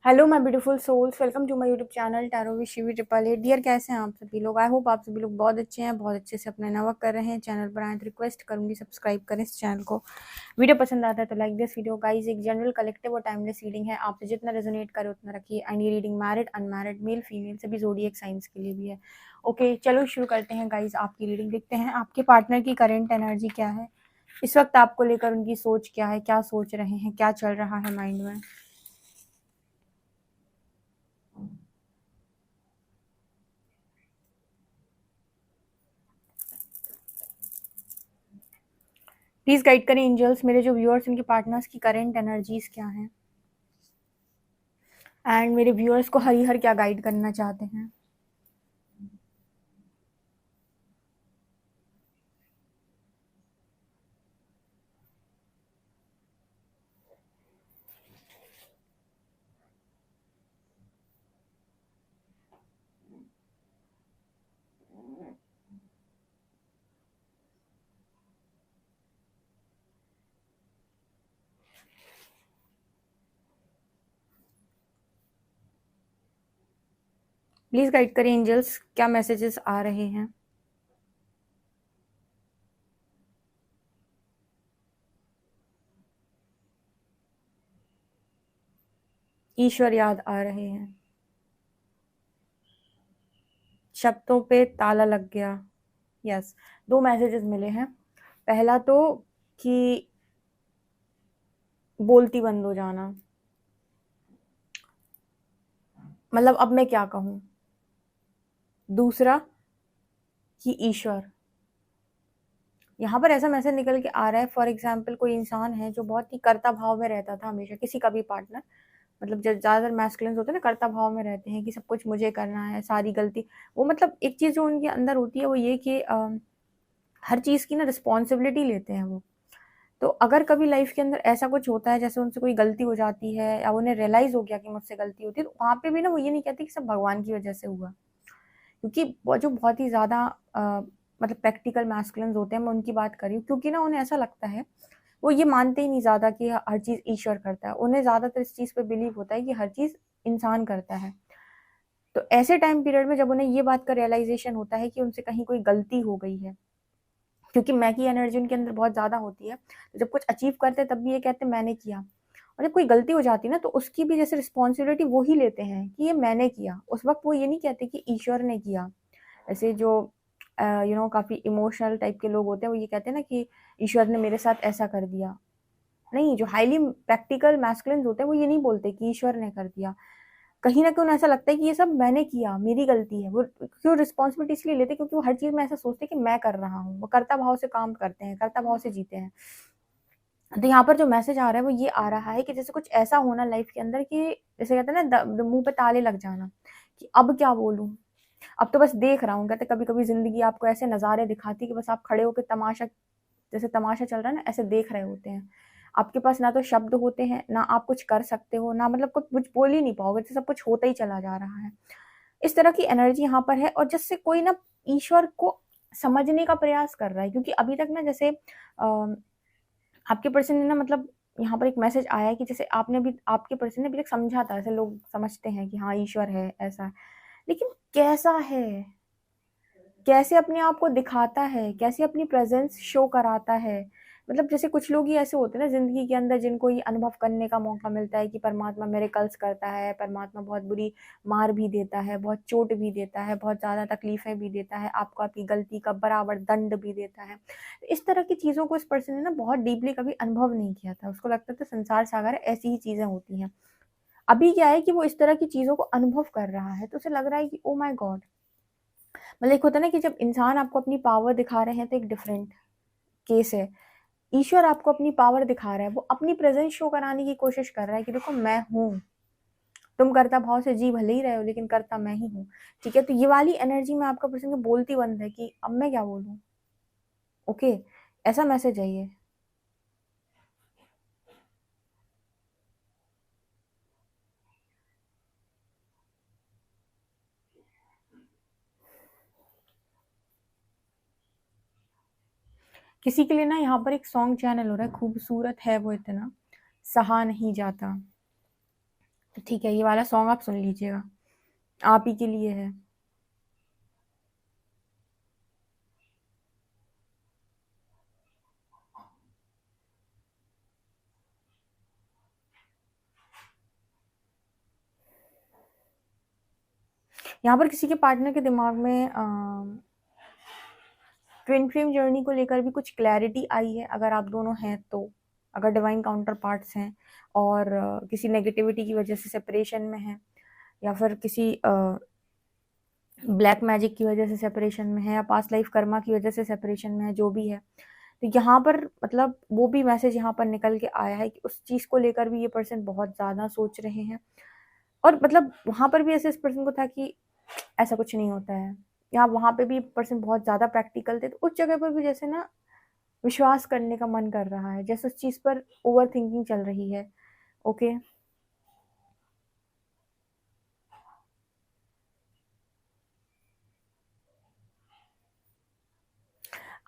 Hello my beautiful souls, welcome to my YouTube channel tarot with Shivi triple eight. Dear, कैसे हैं आप सभी लोग? आई होप आप सभी लोग बहुत अच्छे हैं, बहुत अच्छे से अपना नवा कर रहे हैं। चैनल पर आए तो रिक्वेस्ट करूंगी सब्सक्राइब करें इस चैनल को। वीडियो पसंद आता है तो लाइक दिस वीडियो गाइस। एक जनरल कलेक्टिव और टाइमलेस रीडिंग है, आपसे जितना रेजोनेट करे उतना रखिए। एंड ये reading married unmarried male female सभी ज़ोडिएक साइंस के लिए भी है। ओके, चलो शुरू करते हैं गाइज। आपकी रीडिंग देखते हैं आपके पार्टनर की करेंट एनर्जी क्या है इस वक्त, आपको लेकर उनकी सोच क्या है, क्या सोच रहे हैं, क्या चल रहा है माइंड में। प्लीज गाइड करें एंजल्स, मेरे जो व्यूअर्स उनके पार्टनर्स की करेंट एनर्जीज क्या हैं, एंड मेरे व्यूअर्स को हरिहर क्या गाइड करना चाहते हैं। प्लीज गाइड करें एंजल्स, क्या मैसेजेस आ रहे हैं। ईश्वर याद आ रहे हैं। शब्दों पे ताला लग गया। यस, दो मैसेजेस मिले हैं। पहला तो कि बोलती बंद हो जाना, मतलब अब मैं क्या कहूँ। दूसरा कि ईश्वर, यहाँ पर ऐसा मैसेज निकल के आ रहा है। फॉर एग्जाम्पल, कोई इंसान है जो बहुत ही कर्ता भाव में रहता था हमेशा, किसी का भी पार्टनर, मतलब जब ज्यादातर मैस्कुलिन्स होते हैं ना, कर्ता भाव में रहते हैं कि सब कुछ मुझे करना है, सारी गलती। वो मतलब एक चीज जो उनके अंदर होती है वो ये कि हर चीज की ना रिस्पॉन्सिबिलिटी लेते हैं वो। तो अगर कभी लाइफ के अंदर ऐसा कुछ होता है, जैसे उनसे कोई गलती हो जाती है या उन्हें रियलाइज हो गया कि मुझसे गलती होती है, तो वहां पे भी ना वो ये नहीं कहते कि सब भगवान की वजह से हुआ। क्योंकि वो जो बहुत ही ज्यादा मतलब प्रैक्टिकल मैस्कुलिन्स होते हैं, मैं उनकी बात कर रही हूँ, क्योंकि ना उन्हें ऐसा लगता है, वो ये मानते ही नहीं ज्यादा कि हर चीज ईश्वर करता है। उन्हें ज्यादातर इस चीज पे बिलीव होता है कि हर चीज इंसान करता है। तो ऐसे टाइम पीरियड में जब उन्हें ये बात का रियलाइजेशन होता है कि उनसे कहीं कोई गलती हो गई है, क्योंकि मैं की एनर्जी उनके अंदर बहुत ज्यादा होती है, तो जब कुछ अचीव करते हैं तब भी ये कहते हैं मैंने किया। और जब कोई गलती हो जाती है ना, तो उसकी भी जैसे रिस्पॉन्सिबिलिटी वो ही लेते हैं कि ये मैंने किया। उस वक्त वो ये नहीं कहते कि ईश्वर ने किया। ऐसे जो काफी इमोशनल टाइप के लोग होते हैं, वो ये कहते हैं ना कि ईश्वर ने मेरे साथ ऐसा कर दिया। नहीं, जो हाईली प्रैक्टिकल मैस्कुलिन होते हैं वो ये नहीं बोलते कि ईश्वर ने कर दिया। कहीं ना कहीं उन्हें ऐसा लगता है कि ये सब मैंने किया, मेरी गलती है। वो क्यों रिस्पॉन्सिबिलिटी इसलिए लेते हैं क्योंकि वो हर चीज में ऐसा सोचते हैं कि मैं कर रहा हूँ। वो कर्ता भाव से काम करते हैं, कर्ता भाव से जीते हैं। तो यहाँ पर जो मैसेज आ रहा है वो ये आ रहा है कि जैसे कुछ ऐसा होना लाइफ के अंदर कि जैसे कहते हैं ना, मुंह पे ताले लग जाना, कि अब क्या बोलूं, अब तो बस देख रहा हूँ। कहते कभी कभी जिंदगी आपको ऐसे नजारे दिखाती है कि बस आप खड़े होकर तमाशा, जैसे तमाशा चल रहा है ना, ऐसे देख रहे होते हैं। आपके पास ना तो शब्द होते हैं, ना आप कुछ कर सकते हो, ना मतलब कुछ बोल ही नहीं पाओगे, जैसे सब कुछ होता ही चला जा रहा है। इस तरह की एनर्जी यहाँ पर है। और जिससे कोई ना ईश्वर को समझने का प्रयास कर रहा है, क्योंकि अभी तक ना जैसे आपके पर्सन ने ना, मतलब यहाँ पर एक मैसेज आया है कि जैसे आपने अभी, आपके पर्सन ने अभी तक समझा था, ऐसे लोग समझते हैं कि हाँ ईश्वर है ऐसा, लेकिन कैसा है, कैसे अपने आप को दिखाता है, कैसे अपनी प्रेजेंस शो कराता है। मतलब जैसे कुछ लोग ही ऐसे होते हैं ना जिंदगी के अंदर, जिनको ये अनुभव करने का मौका मिलता है कि परमात्मा मिरेकल्स करता है, परमात्मा बहुत बुरी मार भी देता है, बहुत चोट भी देता है, बहुत ज्यादा तकलीफें भी देता है, आपको आपकी गलती का बराबर दंड भी देता है। इस तरह की चीजों को इस पर्सन ने ना बहुत डीपली कभी अनुभव नहीं किया था। उसको लगता था संसार सागर ऐसी ही चीजें होती हैं। अभी क्या है कि वो इस तरह की चीजों को अनुभव कर रहा है, तो उसे लग रहा है कि ओ माय गॉड। मतलब एक होता है ना कि जब इंसान आपको अपनी पावर दिखा रहे हैं तो एक डिफरेंट केस है। ईश्वर आपको अपनी पावर दिखा रहा है, वो अपनी प्रेजेंस शो कराने की कोशिश कर रहा है कि देखो मैं हूँ। तुम कर्ता भाव से जी भले ही रहे हो, लेकिन कर्ता मैं ही हूँ। ठीक है, तो ये वाली एनर्जी में आपका पर्सन बोलती बंद है कि अब मैं क्या बोलूँ। ओके, ऐसा मैसेज है ये। किसी के लिए ना यहाँ पर एक सॉन्ग चैनल हो रहा है, खूबसूरत है वो इतना, सहा नहीं जाता। ठीक है, ये वाला सॉन्ग आप सुन लीजिएगा, आप ही के लिए है। यहाँ पर किसी के पार्टनर के दिमाग में ट्विन फ्लेम जर्नी को लेकर भी कुछ क्लैरिटी आई है, अगर आप दोनों हैं तो, अगर डिवाइन काउंटर पार्ट्स हैं और किसी नेगेटिविटी की वजह से सेपरेशन में है, या फिर किसी ब्लैक मैजिक की वजह से सेपरेशन में है, या पास्ट लाइफ कर्मा की वजह से सेपरेशन में है, जो भी है, तो यहाँ पर मतलब वो भी मैसेज यहाँ पर निकल के आया है कि उस चीज़ को लेकर भी ये पर्सन बहुत ज़्यादा सोच रहे हैं। और मतलब वहाँ पर भी ऐसे इस पर्सन को था कि ऐसा कुछ नहीं होता है, या वहाँ पे भी पर्सन बहुत ज़्यादा प्रैक्टिकल थे, तो उस जगह पर भी जैसे ना विश्वास करने का मन कर रहा है, जैसे उस चीज़ पर ओवर थिंकिंग चल रही है। ओके,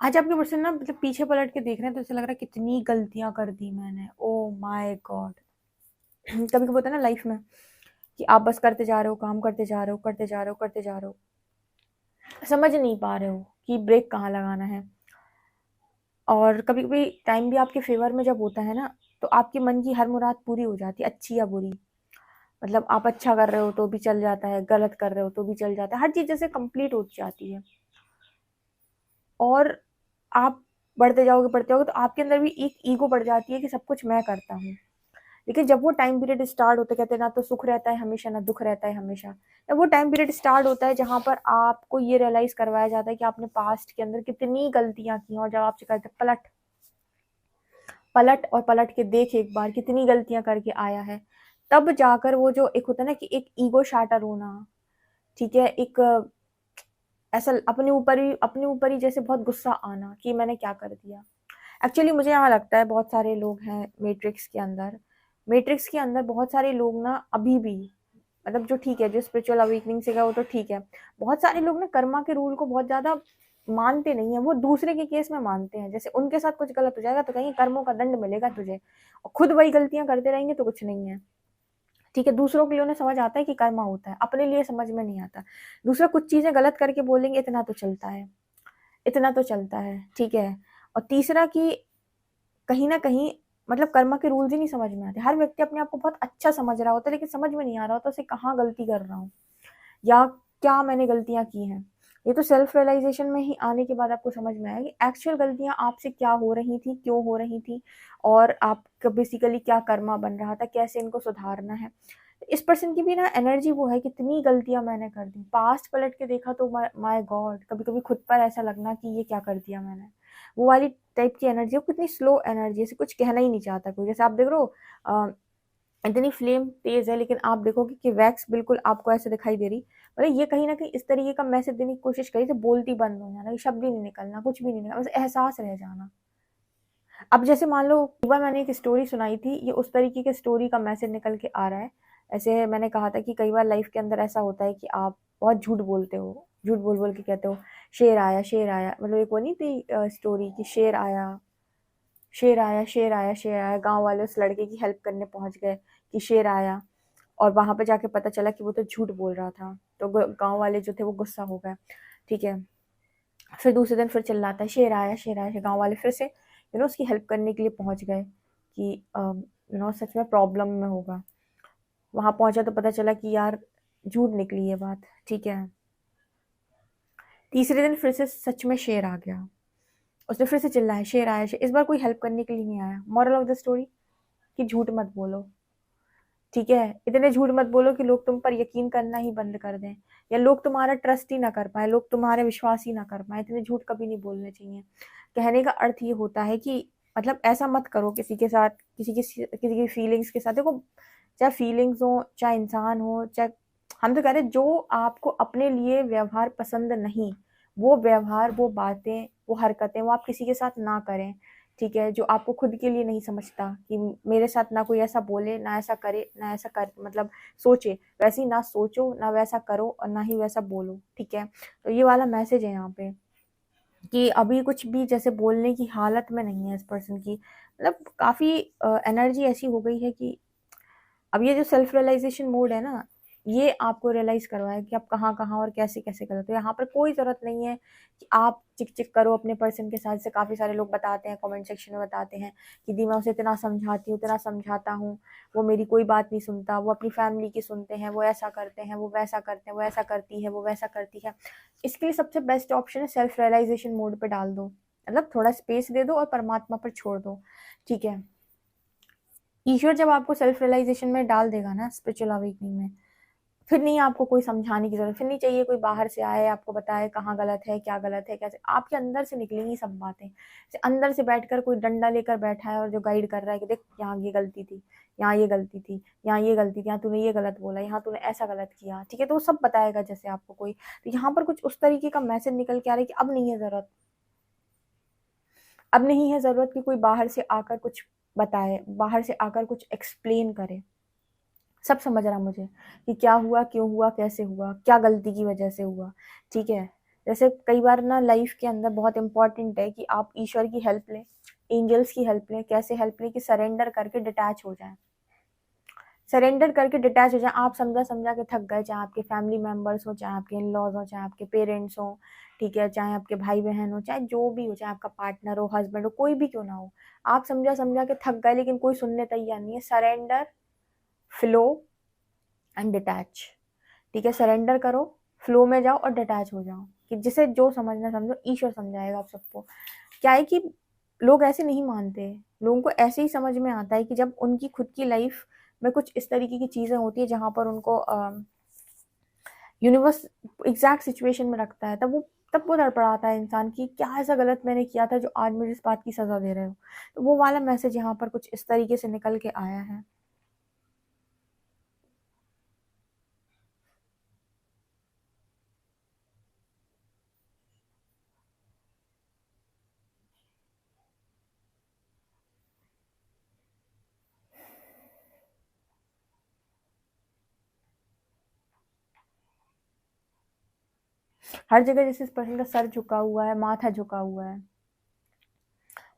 आज आपके पर्सन ना मतलब पीछे पलट के देख रहे हैं, तो ऐसा लग रहा है कितनी गलतियां कर दी मैंने, ओ माय गॉड। कभी कभी होता है ना लाइफ में कि आप बस करते जा रहे हो, काम करते जा रहे हो, करते जा रहे हो, करते जा रहे हो, समझ नहीं पा रहे हो कि ब्रेक कहाँ लगाना है। और कभी कभी टाइम भी आपके फेवर में जब होता है ना, तो आपके मन की हर मुराद पूरी हो जाती है, अच्छी या बुरी। मतलब आप अच्छा कर रहे हो तो भी चल जाता है, गलत कर रहे हो तो भी चल जाता है, हर चीज़ जैसे कंप्लीट हो जाती है। और आप बढ़ते जाओगे तो आपके अंदर भी एक ईगो बढ़ जाती है कि सब कुछ मैं करता हूँ। लेकिन जब वो टाइम पीरियड स्टार्ट होता है, कहते हैं ना तो सुख रहता है हमेशा, ना दुख रहता है हमेशा। जब वो टाइम पीरियड स्टार्ट होता है जहाँ पर आपको ये रियलाइज करवाया जाता है कि आपने पास्ट के अंदर कितनी गलतियां की, और जब आपसे कहते हैं पलट पलट और पलट के देख एक बार कितनी गलतियां करके आया है, तब जाकर वो जो एक होता है ना कि एक ईगो शाटर होना, ठीक है, एक ऐसा अपने ऊपर ही जैसे बहुत गुस्सा आना कि मैंने क्या कर दिया। एक्चुअली मुझे यहाँ लगता है बहुत सारे लोग हैं मैट्रिक्स के अंदर बहुत सारे लोग ना अभी भी, मतलब जो ठीक है, जो स्पिरिचुअल अवेकनिंग से गया वो तो ठीक है, बहुत सारे लोग ना कर्मा के रूल को बहुत ज्यादा मानते नहीं है, वो दूसरे के केस में मानते हैं, जैसे उनके साथ कुछ गलत हो जाएगा तो कहीं कर्मों का दंड मिलेगा तुझे, और खुद वही गलतियां करते रहेंगे तो कुछ नहीं है। ठीक है, दूसरों के लिए उन्हें समझ आता है कि कर्मा होता है, अपने लिए समझ में नहीं आता। दूसरा कुछ चीजें गलत करके बोलेंगे इतना तो चलता है, इतना तो चलता है, ठीक है। और तीसरा कि कहीं ना कहीं मतलब कर्मा के रूल्स ही नहीं समझ में आते। हर व्यक्ति अपने आप को बहुत अच्छा समझ रहा होता है, लेकिन समझ में नहीं आ रहा होता उसे कहाँ गलती कर रहा हूँ, या क्या मैंने गलतियां की हैं। ये तो सेल्फ रियलाइजेशन में ही आने के बाद आपको समझ में आया कि एक्चुअल गलतियां आपसे क्या हो रही थी, क्यों हो रही थी, और आपका बेसिकली क्या कर्मा बन रहा था, कैसे इनको सुधारना है। इस पर्सन की भी ना एनर्जी वो है, कितनी गलतियां मैंने कर दी, पास्ट पलट के देखा तो माय गॉड, कभी कभी खुद पर ऐसा लगना कि ये क्या कर दिया मैंने, वो वाली टाइप की एनर्जी। वो कितनी स्लो एनर्जी, ऐसे कुछ कहना ही नहीं चाहता कोई। जैसे आप देख रहे हो इतनी फ्लेम तेज है, लेकिन आप देखोगे कि वैक्स बिल्कुल आपको ऐसे दिखाई दे रही, मतलब ये कहीं ना कहीं इस तरीके का मैसेज देने की कोशिश करी, तो बोलती बंद हो जाना, शब्द ही नहीं निकलना, कुछ भी नहीं निकलना, बस एहसास रह जाना। अब जैसे मान लो एक बार मैंने एक स्टोरी सुनाई थी, ये उस तरीके की स्टोरी का मैसेज निकल के आ रहा है। ऐसे मैंने कहा था कि कई बार लाइफ के अंदर ऐसा होता है कि आप बहुत झूठ बोलते हो, झूठ बोल बोल के कहते हो शेर आया, शेर आया, मतलब एक वो नहीं थी स्टोरी कि शेर आया, शेर आया, शेर आया, शेर आया, गांव वाले उस लड़के की हेल्प करने पहुंच गए कि शेर आया, और वहां पे जाके पता चला कि वो तो झूठ बोल रहा था, तो गांव वाले जो थे वो गुस्सा हो गए। ठीक है, फिर दूसरे दिन फिर चिल्लाता है शेर आया, शेर आया, गांव वाले फिर से उसकी हेल्प करने के लिए पहुंच गए कि सच में प्रॉब्लम में होगा। वहां पहुंचा तो पता चला कि यार झूठ निकली ये बात। ठीक है, तीसरे दिन फिर से सच में शेर आ गया, उसने फिर से चिल्लाया शेर आया, शेर। इस बार कोई हेल्प करने के लिए नहीं आया। मॉरल ऑफ द स्टोरी कि झूठ मत बोलो, ठीक है, इतने झूठ मत बोलो कि लोग तुम पर यकीन करना ही बंद कर दें, या लोग तुम्हारा ट्रस्ट ही ना कर पाए, लोग तुम्हारे विश्वास ही ना कर पाए। इतने झूठ कभी नहीं बोलने चाहिए। कहने का अर्थ ये होता है कि मतलब ऐसा मत करो किसी के साथ, किसी की फीलिंग्स के साथ। देखो, चाहे फीलिंग्स हो, चाहे इंसान हो, चाहे, हम तो कह रहे जो आपको अपने लिए व्यवहार पसंद नहीं, वो व्यवहार, वो बातें, वो हरकतें, वो आप किसी के साथ ना करें। ठीक है, जो आपको खुद के लिए नहीं समझता कि मेरे साथ ना कोई ऐसा बोले, ना ऐसा करे, ना ऐसा कर, मतलब सोचे, वैसे ही ना सोचो, ना वैसा करो, और ना ही वैसा बोलो। ठीक है, तो ये वाला मैसेज है यहाँ पे कि अभी कुछ भी जैसे बोलने की हालत में नहीं है इस पर्सन की। मतलब काफी एनर्जी ऐसी हो गई है कि अब ये जो सेल्फ रियलाइजेशन मोड है ना, ये आपको रियलाइज करवाए कि आप कहाँ कहाँ और कैसे कैसे गलत हो। यहाँ पर कोई ज़रूरत नहीं है कि आप चिक चिक करो अपने पर्सन के साथ। से काफ़ी सारे लोग बताते हैं, कमेंट सेक्शन में बताते हैं कि दी मैं उसे इतना समझाती हूँ, इतना समझाता हूँ, वो मेरी कोई बात नहीं सुनता, वो अपनी फैमिली की सुनते हैं, वो ऐसा करते हैं, वो वैसा करते हैं, वो ऐसा करती है, वो वैसा करती है। इसके लिए सबसे बेस्ट ऑप्शन है सेल्फ रियलाइजेशन मोड पे डाल दो, मतलब थोड़ा स्पेस दे दो और परमात्मा पर छोड़ दो। ठीक है, ईश्वर जब आपको सेल्फ रियलाइजेशन में डाल देगा ना, स्पिरिचुअल अवेकनिंग में, फिर नहीं आपको कोई समझाने की जरूरत, फिर नहीं चाहिए कोई बाहर से आए आपको बताए कहाँ गलत है, क्या गलत है, कैसे। आपके अंदर से निकलेंगी सब बातें। अंदर से बैठकर कोई डंडा लेकर बैठा है और जो गाइड कर रहा है कि देख यहाँ ये गलती थी, यहाँ ये गलती थी, यहाँ ये गलती थी, यहाँ तूने ये गलत बोला, यहाँ तूने ऐसा गलत किया, ठीक है, तो वो सब बताएगा जैसे आपको कोई। तो यहाँ पर कुछ उस तरीके का मैसेज निकल के आ रहा है कि अब नहीं है जरूरत, अब नहीं है जरूरत कि कोई बाहर से आकर कुछ बताए, बाहर से आकर कुछ एक्सप्लेन करे। सब समझ रहा मुझे कि क्या हुआ, क्यों हुआ, कैसे हुआ, क्या गलती की वजह से हुआ। ठीक है, जैसे कई बार ना लाइफ के अंदर बहुत इंपॉर्टेंट है कि आप ईश्वर की हेल्प लें, एंजल्स की हेल्प लें। कैसे हेल्प लें कि सरेंडर करके डिटैच हो जाए, सरेंडर करके डिटैच हो जाए। आप समझा समझा के थक गए, चाहे आपके फैमिली मेंबर्स हो, चाहे आपके इन लॉज हो, चाहे आपके पेरेंट्स हो, ठीक है, चाहे आपके भाई बहन हो, चाहे जो भी हो, चाहे आपका पार्टनर हो, हस्बैंड हो, कोई भी क्यों ना हो। आप समझा समझा के थक गए लेकिन कोई सुनने तैयार नहीं है। Surrender, flow and detach. ठीक है, सरेंडर करो, फ्लो में जाओ और डिटैच हो जाओ कि जिसे जो समझना समझो, ईश्वर समझाएगा आप सबको। क्या है कि लोग ऐसे नहीं मानते, लोगों को ऐसे ही समझ में आता है कि जब उनकी खुद की लाइफ में कुछ इस तरीके की चीजें होती है जहां पर उनको यूनिवर्स एग्जैक्ट सिचुएशन में रखता है, तब वो तड़पड़ाता है इंसान की क्या ऐसा गलत मैंने किया था जो आज मुझे इस बात की सजा दे रहे हो। तो वो वाला मैसेज यहाँ पर कुछ इस तरीके से निकल के आया है। हर जगह जैसे इस पर्सन का सर झुका हुआ है, माथा झुका हुआ है,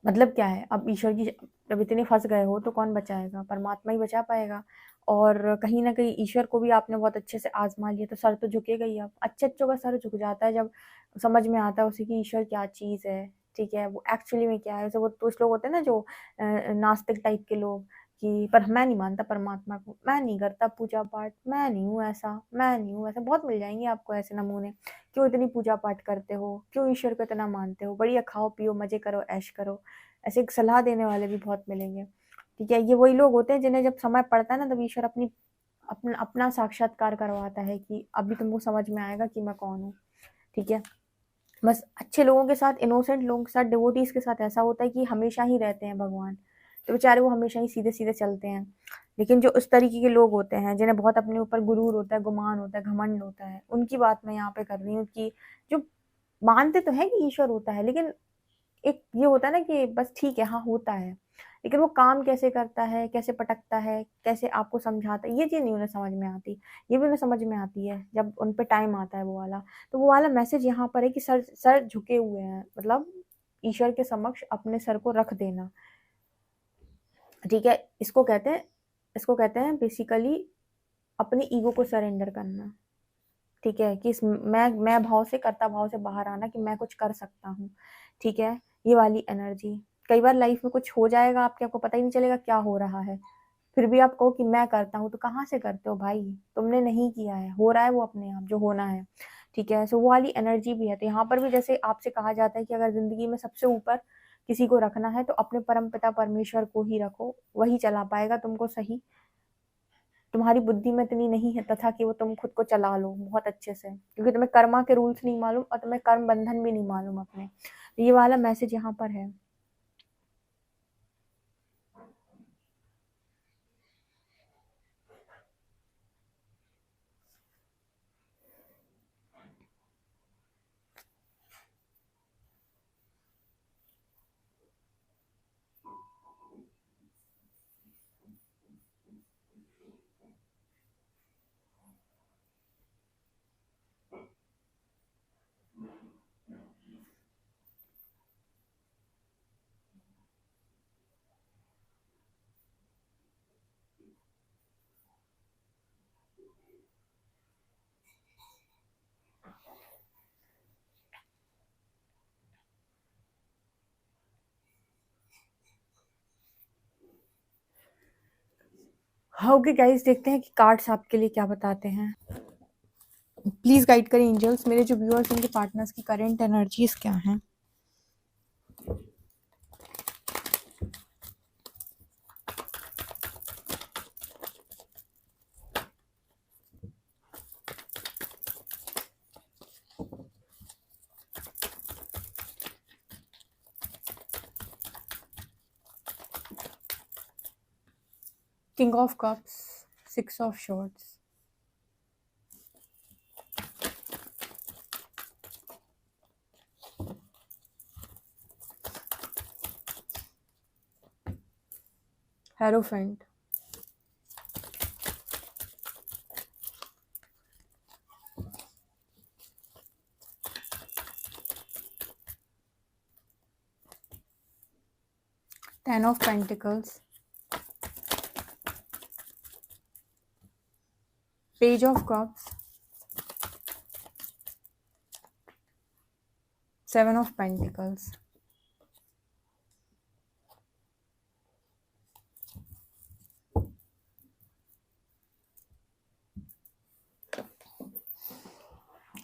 मतलब क्या है, अब ईश्वर की, जब इतने फंस गए हो तो कौन बचाएगा, परमात्मा ही बचा पाएगा। और कहीं ना कहीं ईश्वर को भी आपने बहुत अच्छे से आजमा लिया तो सर तो झुकेगा ही। अब अच्छे अच्छों का सर झुक जाता है जब समझ में आता है उसे कि ईश्वर क्या चीज़ है, ठीक है, वो एक्चुअली में क्या है। जैसे वो कुछ लोग होते हैं ना जो नास्तिक टाइप के लोग, कि पर मैं नहीं मानता परमात्मा को, मैं नहीं करता पूजा पाठ, मैं नहीं हूँ ऐसा, मैं नहीं हूँ ऐसा। बहुत मिल जाएंगे आपको ऐसे नमूने। क्यों इतनी पूजा पाठ करते हो, क्यों ईश्वर को इतना मानते हो, बढ़िया खाओ पियो मजे करो ऐश करो, ऐसे एक सलाह देने वाले भी बहुत मिलेंगे। ठीक है, ये वही लोग होते हैं जिन्हें जब समय पड़ता है ना तब ईश्वर अपना अपना साक्षात्कार करवाता है कि अभी तुमको समझ में आएगा कि मैं कौन हूँ। ठीक है, बस अच्छे लोगों के साथ, इनोसेंट लोगों के साथ, डिवोटीज के साथ ऐसा होता है कि हमेशा ही रहते हैं भगवान, तो बेचारे वो हमेशा ही सीधे सीधे चलते हैं। लेकिन जो उस तरीके के लोग होते हैं जिन्हें बहुत अपने ऊपर गुरूर होता है, गुमान होता है, घमंड होता है, उनकी बात मैं यहाँ पे कर रही हूँ कि जो मानते तो है कि ईश्वर होता है, लेकिन एक ये होता है ना कि बस ठीक है, हाँ होता है, लेकिन वो काम कैसे करता है, कैसे पटकता है, कैसे आपको समझाता है, ये चीज़ नहीं उन्हें समझ में आती। ये भी उन्हें समझ में आती है जब उन पे टाइम आता है वो वाला। तो वो वाला मैसेज यहाँ पर है कि सर सर झुके हुए हैं, मतलब ईश्वर के समक्ष अपने सर को रख देना। ठीक है, इसको कहते हैं बेसिकली अपनी ईगो को सरेंडर करना। ठीक है, कि मैं भाव से, कर्ता भाव से बाहर आना कि मैं कुछ कर सकता हूँ। ठीक है, ये वाली एनर्जी। कई बार लाइफ में कुछ हो जाएगा आपको पता ही नहीं चलेगा क्या हो रहा है, फिर भी आप कहो कि मैं करता हूँ, तो कहाँ से करते हो भाई, तुमने नहीं किया है, हो रहा है वो अपने आप जो होना है। ठीक है, सो वो वाली एनर्जी भी है। तो यहाँ पर भी जैसे आपसे कहा जाता है कि अगर जिंदगी में सबसे ऊपर किसी को रखना है तो अपने परम पिता परमेश्वर को ही रखो, वही चला पाएगा तुमको सही। तुम्हारी बुद्धि में इतनी नहीं है तथा कि वो तुम खुद को चला लो बहुत अच्छे से, क्योंकि तुम्हें कर्मा के रूल्स नहीं मालूम और तुम्हें कर्म बंधन भी नहीं मालूम अपने। तो ये वाला मैसेज यहाँ पर है। ओके गाइस, देखते हैं कि कार्ड्स आपके लिए क्या बताते हैं। प्लीज गाइड करें एंजल्स, मेरे जो व्यूअर्स उनके पार्टनर्स की करंट एनर्जीज क्या हैं। King of cups, 6 of shorts, hierophant, ten of pentacles, page of cups, 7 of pentacles.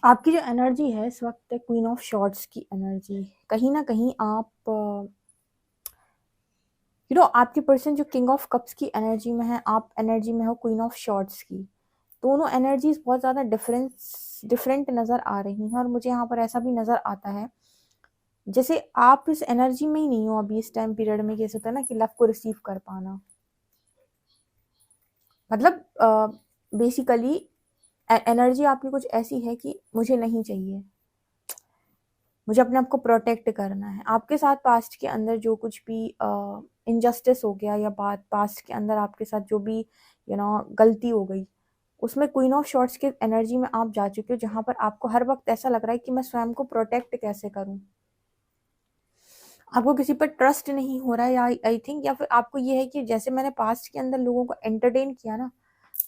आपकी जो एनर्जी है इस वक्त है क्वीन ऑफ शॉर्ट्स की एनर्जी। कहीं ना कहीं आप आपके पर्सन जो किंग ऑफ कप्स की एनर्जी में है, आप एनर्जी में हो क्वीन ऑफ शॉर्ट्स की। दोनों एनर्जीज बहुत ज़्यादा डिफरेंट नज़र आ रही हैं, और मुझे यहाँ पर ऐसा भी नज़र आता है जैसे आप इस एनर्जी में ही नहीं हो अभी इस टाइम पीरियड में। कैसे होता है ना कि लव को रिसीव कर पाना, मतलब बेसिकली एनर्जी आपकी कुछ ऐसी है कि मुझे नहीं चाहिए, मुझे अपने आप को प्रोटेक्ट करना है। आपके साथ पास्ट के अंदर जो कुछ भी इनजस्टिस हो गया, या बात पास्ट के अंदर आपके साथ जो भी गलती हो गई, उसमें क्वीन ऑफ शॉर्ट्स की एनर्जी में आप जा चुके हो, जहां पर आपको हर वक्त ऐसा लग रहा है कि मैं स्वयं को प्रोटेक्ट कैसे करूं। आपको किसी पर ट्रस्ट नहीं हो रहा है, या आई थिंक, या फिर आपको ये है कि जैसे मैंने पास्ट के अंदर लोगों को एंटरटेन किया ना,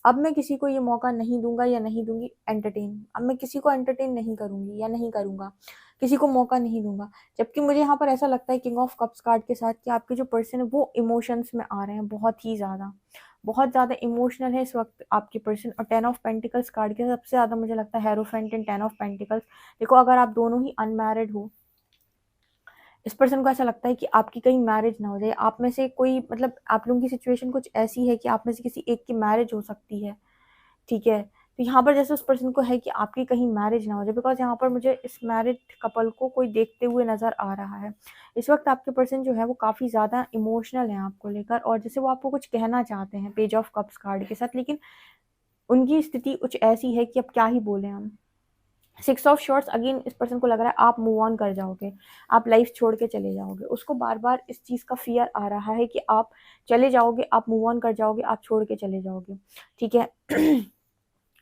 अब मैं किसी को ये मौका नहीं दूंगा या नहीं दूंगी एंटरटेन। अब मैं किसी को एंटरटेन नहीं करूंगी या नहीं करूंगा, किसी को मौका नहीं दूंगा। जबकि मुझे यहाँ पर ऐसा लगता है किंग ऑफ कप्स कार्ड के साथ कि आपके जो पर्सन है वो इमोशंस में आ रहे हैं, बहुत ज़्यादा इमोशनल है इस वक्त आपके पर्सन। और 10 ऑफ पेंटिकल्स कार्ड के सबसे ज़्यादा मुझे लगता है हेरोफेंट एंड 10 ऑफ पेंटिकल्स। देखो, अगर आप दोनों ही अनमैरिड हो, इस पर्सन को ऐसा लगता है कि आपकी कहीं मैरिज ना हो जाए। आप में से कोई, मतलब आप लोगों की सिचुएशन कुछ ऐसी है कि आप में से किसी एक की मैरिज हो सकती है, ठीक है। तो यहाँ पर जैसे उस पर्सन को है कि आपकी कहीं मैरिज ना हो जाए, बिकॉज यहाँ पर मुझे इस मैरिड कपल को कोई देखते हुए नज़र आ रहा है। इस वक्त आपके पर्सन जो है वो काफ़ी ज़्यादा इमोशनल है आपको लेकर, और जैसे वो आपको कुछ कहना चाहते हैं पेज ऑफ कप्स कार्ड के साथ, लेकिन उनकी स्थिति कुछ ऐसी है कि अब क्या ही बोले हम। 6 ऑफ शॉर्ट्स, अगेन इस पर्सन को लग रहा है आप मूव ऑन कर जाओगे, आप लाइफ छोड़ के चले जाओगे। उसको बार बार इस चीज़ का फियर आ रहा है कि आप चले जाओगे, आप मूव ऑन कर जाओगे, आप छोड़ के चले जाओगे, ठीक है।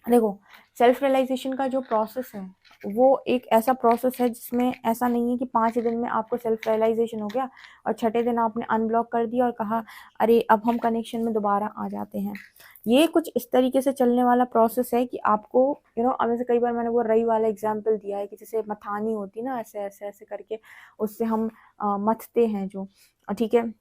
देखो, सेल्फ रियलाइजेशन का जो प्रोसेस है वो एक ऐसा प्रोसेस है जिसमें ऐसा नहीं है कि 5 दिन में आपको सेल्फ रियलाइजेशन हो गया और छठे दिन आपने अनब्लॉक कर दिया और कहा अरे अब हम कनेक्शन में दोबारा आ जाते हैं। ये कुछ इस तरीके से चलने वाला प्रोसेस है कि आपको अब जैसे कई बार मैंने वो रई वाला एग्जाम्पल दिया है कि जैसे मथानी होती ना, ऐसे ऐसे ऐसे करके उससे हम मथते हैं जो, ठीक है।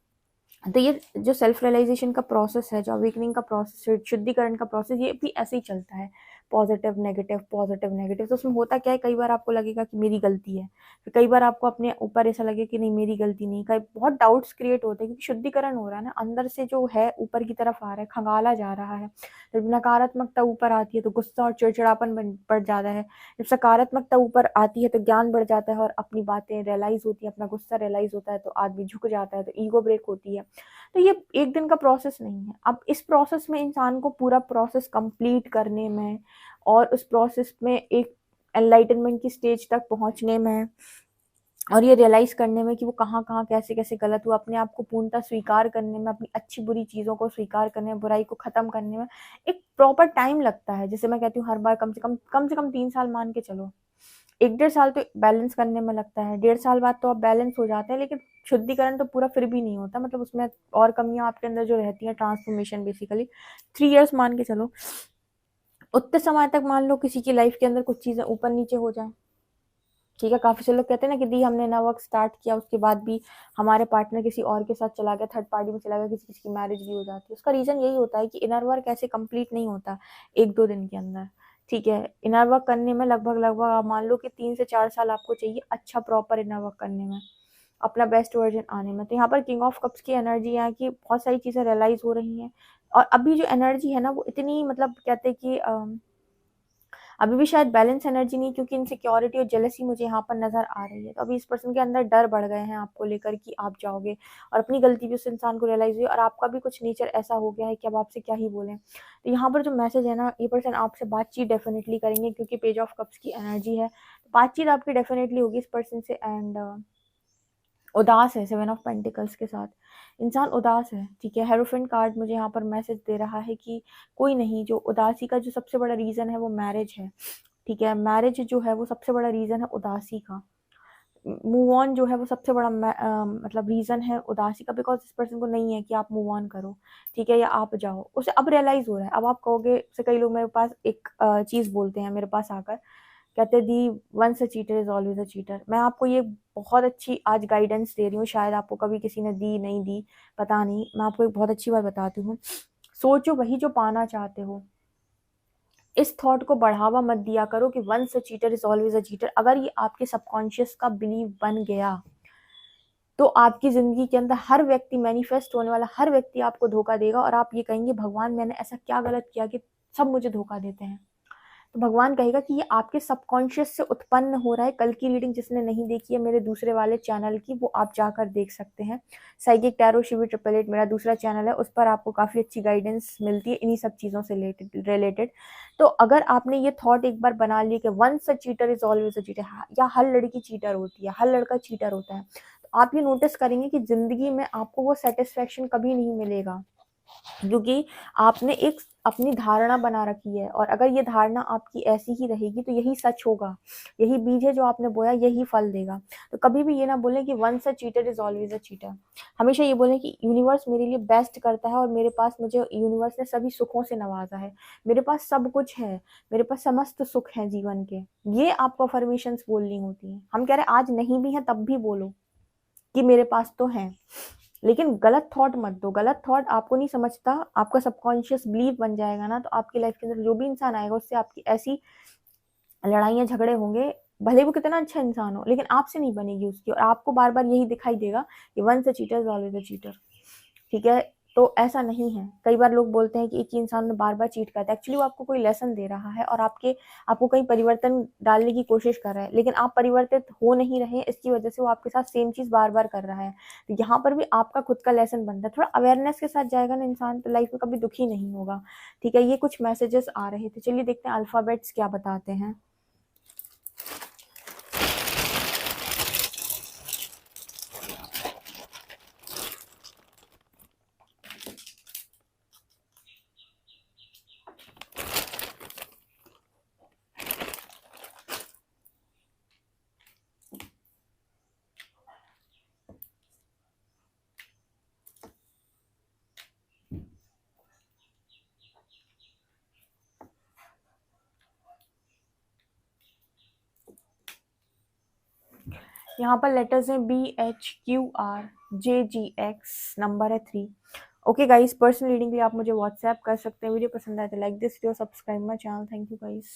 तो ये जो सेल्फ रियलाइजेशन का प्रोसेस है, जो अवेकनिंग का प्रोसेस है, शुद्धिकरण का प्रोसेस, ये भी ऐसे ही चलता है, पॉजिटिव नेगेटिव पॉजिटिव नेगेटिव। तो उसमें होता क्या है, कई बार आपको लगेगा कि मेरी गलती है, फिर कई बार आपको अपने ऊपर ऐसा लगे कि नहीं मेरी गलती नहीं। कई बहुत डाउट्स क्रिएट होते हैं क्योंकि शुद्धिकरण हो रहा है ना, अंदर से जो है ऊपर की तरफ आ रहा है, खंगाला जा रहा है। जब नकारात्मकता ऊपर आती है तो गुस्सा और चिड़चिड़ापन बढ़ जाता है। जब सकारात्मकता ऊपर आती है तो ज्ञान बढ़ जाता है और अपनी बातें रियलाइज होती है, अपना गुस्सा रियलाइज होता है तो आदमी झुक जाता है, तो ईगो ब्रेक होती है। तो ये एक दिन का प्रोसेस नहीं है। अब इस प्रोसेस में इंसान को पूरा प्रोसेस कंप्लीट करने में और उस प्रोसेस में एक एनलाइटनमेंट की स्टेज तक पहुंचने में और ये रियलाइज करने में कि वो कहाँ कहाँ कैसे कैसे गलत हुआ, अपने आप को पूर्णतः स्वीकार करने में, अपनी अच्छी बुरी चीज़ों को स्वीकार करने में, बुराई को ख़त्म करने में एक प्रॉपर टाइम लगता है। जैसे मैं कहती हूँ हर बार कम से कम 3 साल मान के चलो, 1-1.5 साल तो बैलेंस करने में लगता है, 1.5 साल बाद तो आप बैलेंस हो जाते हैं, लेकिन शुद्धिकरण तो पूरा फिर भी नहीं होता, मतलब उसमें और कमियां आपके अंदर जो रहती हैं, ट्रांसफॉर्मेशन बेसिकली 3 इयर्स मान के चलो। उतने समय तक मान लो किसी की लाइफ के अंदर कुछ चीज़ें ऊपर नीचे हो जाए, ठीक है, काफ़ी से लोग कहते हैं ना कि दी हमने नया वर्क स्टार्ट किया, उसके बाद भी हमारे पार्टनर किसी और के साथ चला गया, थर्ड पार्टी में चला गया, किसी किसी की मैरिज भी हो जाती है। उसका रीज़न यही होता है कि इनर वर्क ऐसे कंप्लीट नहीं होता 1-2 दिन के अंदर। ठीक है, इनर वर्क करने में लगभग आप मान लो कि 3 से 4 साल आपको चाहिए अच्छा प्रॉपर इनर वर्क करने में, अपना बेस्ट वर्जन आने में। तो यहाँ पर किंग ऑफ कप्स की एनर्जी है कि बहुत सारी चीज़ें रियलाइज़ हो रही हैं, और अभी जो एनर्जी है ना वो इतनी, मतलब कहते हैं कि अभी भी शायद बैलेंस एनर्जी नहीं, क्योंकि इनसिक्योरिटी और जेलसी मुझे यहाँ पर नज़र आ रही है। तो अभी इस पर्सन के अंदर डर बढ़ गए हैं आपको लेकर कि आप जाओगे, और अपनी गलती भी उस इंसान को रियलाइज़ हुई, और आपका भी कुछ नेचर ऐसा हो गया है कि अब आपसे क्या ही बोलें। तो यहाँ पर जो मैसेज है ना, ये पर्सन आपसे बातचीत डेफिनेटली करेंगे, क्योंकि पेज ऑफ कप्स की एनर्जी है। बातचीत आपकी डेफिनेटली होगी इस पर्सन से। एंड उदास है 7 ऑफ पेंटिकल्स के साथ, इंसान उदास है। ठीक है, हेरोफेंट कार्ड मुझे यहाँ पर मैसेज दे रहा है कि कोई नहीं, जो उदासी का जो सबसे बड़ा रीज़न है वो मैरिज है। ठीक है, मैरिज जो है वो सबसे बड़ा रीज़न है उदासी का। मूव ऑन जो है वो सबसे बड़ा मतलब रीज़न है उदासी का, बिकॉज इस पर्सन को नहीं है कि आप मूव ऑन करो। ठीक है, या आप जाओ, उसे अब रियलाइज़ हो रहा है। अब आप कहोगे, से कई लोग मेरे पास एक चीज़ बोलते हैं मेरे पास आकर, कहते हैं the once a cheater is always a cheater. मैं आपको ये बहुत अच्छी आज गाइडेंस दे रही हूँ, शायद आपको कभी किसी ने दी नहीं दी पता नहीं, मैं आपको एक बहुत अच्छी बात बताती हूँ। सोचो वही जो पाना चाहते हो। इस थॉट को बढ़ावा मत दिया करो कि once a cheater is always a cheater. अगर ये आपके सबकॉन्शियस का बिलीव बन गया, तो आपकी ज़िंदगी के अंदर हर व्यक्ति, मैनिफेस्ट होने वाला हर व्यक्ति आपको धोखा देगा, और आप ये कहेंगे भगवान मैंने ऐसा क्या गलत किया कि सब मुझे धोखा देते हैं। तो भगवान कहेगा कि ये आपके सबकॉन्शियस से उत्पन्न हो रहा है। कल की रीडिंग जिसने नहीं देखी है मेरे दूसरे वाले चैनल की, वो आप जाकर देख सकते हैं। साइकिक टैरो शिवी 888 मेरा दूसरा चैनल है, उस पर आपको काफ़ी अच्छी गाइडेंस मिलती है इन्हीं सब चीज़ों से रिलेटेड। तो अगर आपने ये थॉट एक बार बना ली कि once a cheater is always a cheater, या हर लड़की चीटर होती है, हर लड़का चीटर होता है, तो आप ये नोटिस करेंगे कि ज़िंदगी में आपको वो सेटिस्फैक्शन कभी नहीं मिलेगा, क्योंकि आपने एक अपनी धारणा बना रखी है। और अगर ये धारणा आपकी ऐसी ही रहेगी तो यही सच होगा, यही बीज है जो आपने बोया, यही फल देगा। तो कभी भी ये ना बोलें कि once a cheater is always a cheater. हमेशा ये बोलें कि यूनिवर्स मेरे लिए बेस्ट करता है, और मेरे पास, मुझे यूनिवर्स ने सभी सुखों से नवाजा है, मेरे पास सब कुछ है, मेरे पास समस्त सुख है जीवन के। ये आपको अफर्मेशंस बोलनी होती हैं। हम कह रहे हैं आज नहीं भी है तब भी बोलो कि मेरे पास तो है, लेकिन गलत थॉट मत दो। गलत थॉट आपको नहीं समझता, आपका सबकॉन्शियस बिलीव बन जाएगा ना, तो आपकी लाइफ के अंदर जो भी इंसान आएगा उससे आपकी ऐसी लड़ाइयाँ झगड़े होंगे, भले वो कितना अच्छा इंसान हो, लेकिन आपसे नहीं बनेगी उसकी, और आपको बार बार यही दिखाई देगा कि once a cheater is always a cheater. ठीक है, तो ऐसा नहीं है। कई बार लोग बोलते हैं कि एक ही इंसान में बार बार चीट करता है, एक्चुअली वो आपको कोई लेसन दे रहा है, और आपको कहीं परिवर्तन डालने की कोशिश कर रहा है, लेकिन आप परिवर्तित हो नहीं रहे हैं, इसकी वजह से वो आपके साथ सेम चीज़ बार बार कर रहा है। तो यहाँ पर भी आपका खुद का लेसन बनता है। थोड़ा अवेयरनेस के साथ जाएगा ना इंसान, तो लाइफ में कभी दुखी नहीं होगा। ठीक है, ये कुछ मैसेजेस आ रहे थे, चलिए देखते हैं अल्फ़ाबेट्स क्या बताते हैं। यहाँ पर लेटर्स हैं BHQRJGX, नंबर है 3। ओके गाइस, पर्सनल रीडिंग के लिए आप मुझे व्हाट्सएप कर सकते हैं। वीडियो पसंद आए तो like this video, subscribe my channel. Thank you guys.